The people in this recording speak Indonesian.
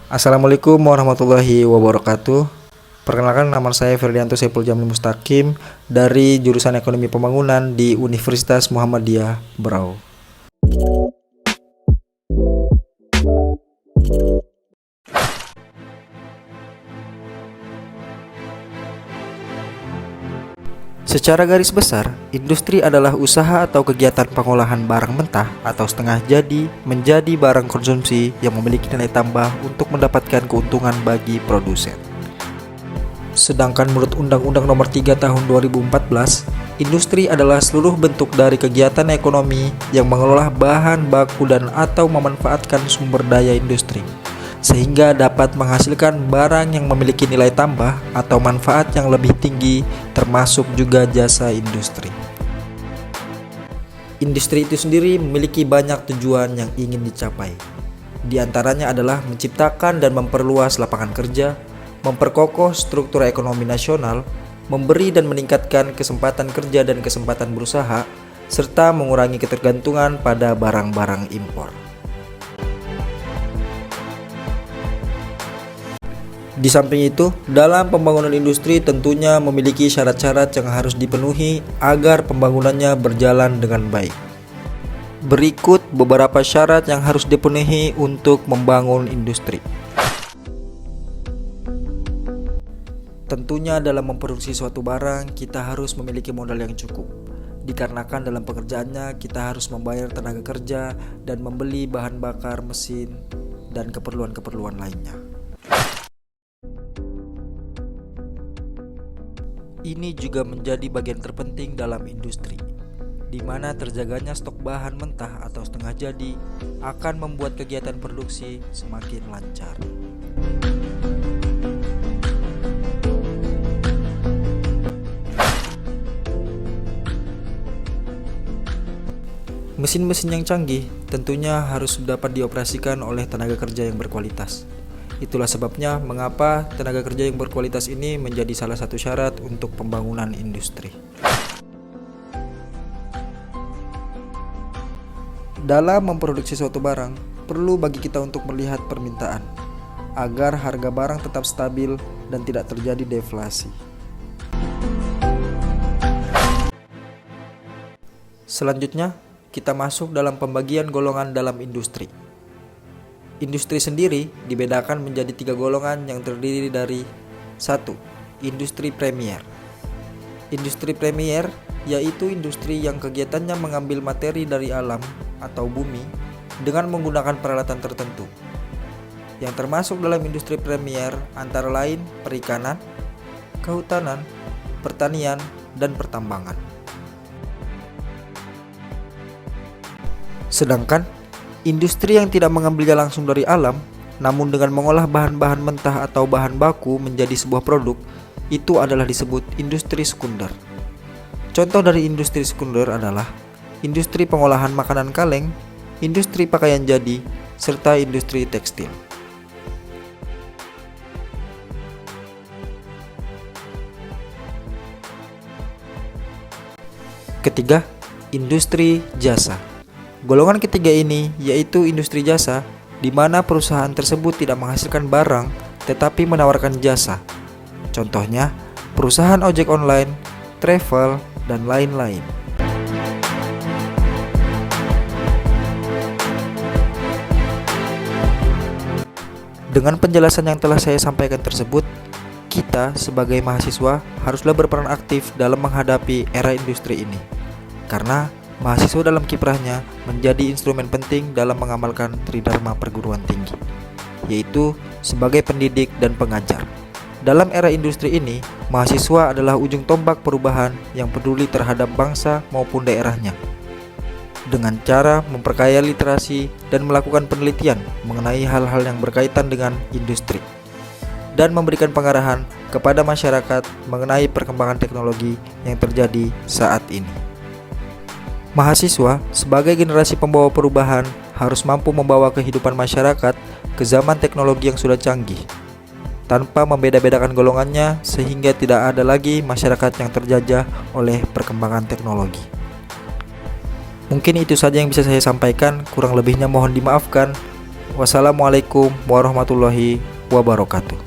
Assalamualaikum warahmatullahi wabarakatuh. Perkenalkan, nama saya Ferdianto Saiful Jamil Mustaqim dari jurusan Ekonomi Pembangunan di Universitas Muhammadiyah Berau. Secara garis besar, industri adalah usaha atau kegiatan pengolahan barang mentah atau setengah jadi menjadi barang konsumsi yang memiliki nilai tambah untuk mendapatkan keuntungan bagi produsen. Sedangkan menurut Undang-Undang Nomor 3 Tahun 2014, industri adalah seluruh bentuk dari kegiatan ekonomi yang mengelola bahan baku dan atau memanfaatkan sumber daya industri, sehingga dapat menghasilkan barang yang memiliki nilai tambah atau manfaat yang lebih tinggi, termasuk juga jasa industri. Industri itu sendiri memiliki banyak tujuan yang ingin dicapai. Di antaranya adalah menciptakan dan memperluas lapangan kerja, memperkokoh struktur ekonomi nasional, memberi dan meningkatkan kesempatan kerja dan kesempatan berusaha, serta mengurangi ketergantungan pada barang-barang impor. Di samping itu, dalam pembangunan industri tentunya memiliki syarat-syarat yang harus dipenuhi agar pembangunannya berjalan dengan baik. Berikut beberapa syarat yang harus dipenuhi untuk membangun industri. Tentunya dalam memproduksi suatu barang, kita harus memiliki modal yang cukup. Dikarenakan dalam pekerjaannya kita harus membayar tenaga kerja dan membeli bahan bakar, mesin, dan keperluan-keperluan lainnya. Ini juga menjadi bagian terpenting dalam industri, di mana terjaganya stok bahan mentah atau setengah jadi akan membuat kegiatan produksi semakin lancar. Mesin-mesin yang canggih tentunya harus dapat dioperasikan oleh tenaga kerja yang berkualitas. Itulah sebabnya mengapa tenaga kerja yang berkualitas ini menjadi salah satu syarat untuk pembangunan industri. Dalam memproduksi suatu barang, perlu bagi kita untuk melihat permintaan, agar harga barang tetap stabil dan tidak terjadi deflasi. Selanjutnya, kita masuk dalam pembagian golongan dalam industri. Industri sendiri dibedakan menjadi 3 golongan yang terdiri dari 1. Industri premier. Industri premier yaitu industri yang kegiatannya mengambil materi dari alam atau bumi dengan menggunakan peralatan tertentu. Yang termasuk dalam industri premier antara lain perikanan, kehutanan, pertanian, dan pertambangan. Sedangkan industri yang tidak mengambilnya langsung dari alam, namun dengan mengolah bahan-bahan mentah atau bahan baku menjadi sebuah produk, itu adalah disebut industri sekunder. Contoh dari industri sekunder adalah industri pengolahan makanan kaleng, industri pakaian jadi, serta industri tekstil. Ketiga, industri jasa. Golongan ketiga ini yaitu industri jasa, di mana perusahaan tersebut tidak menghasilkan barang tetapi menawarkan jasa. Contohnya, perusahaan ojek online, travel, dan lain-lain. Dengan penjelasan yang telah saya sampaikan tersebut, kita sebagai mahasiswa haruslah berperan aktif dalam menghadapi era industri ini. Karena mahasiswa dalam kiprahnya menjadi instrumen penting dalam mengamalkan tridharma perguruan tinggi, yaitu sebagai pendidik dan pengajar. Dalam era industri ini, mahasiswa adalah ujung tombak perubahan yang peduli terhadap bangsa maupun daerahnya. Dengan cara memperkaya literasi dan melakukan penelitian mengenai hal-hal yang berkaitan dengan industri, dan memberikan pengarahan kepada masyarakat mengenai perkembangan teknologi yang terjadi saat ini. Mahasiswa sebagai generasi pembawa perubahan harus mampu membawa kehidupan masyarakat ke zaman teknologi yang sudah canggih, tanpa membeda-bedakan golongannya sehingga tidak ada lagi masyarakat yang terjajah oleh perkembangan teknologi. Mungkin itu saja yang bisa saya sampaikan, kurang lebihnya mohon dimaafkan. Wassalamualaikum warahmatullahi wabarakatuh.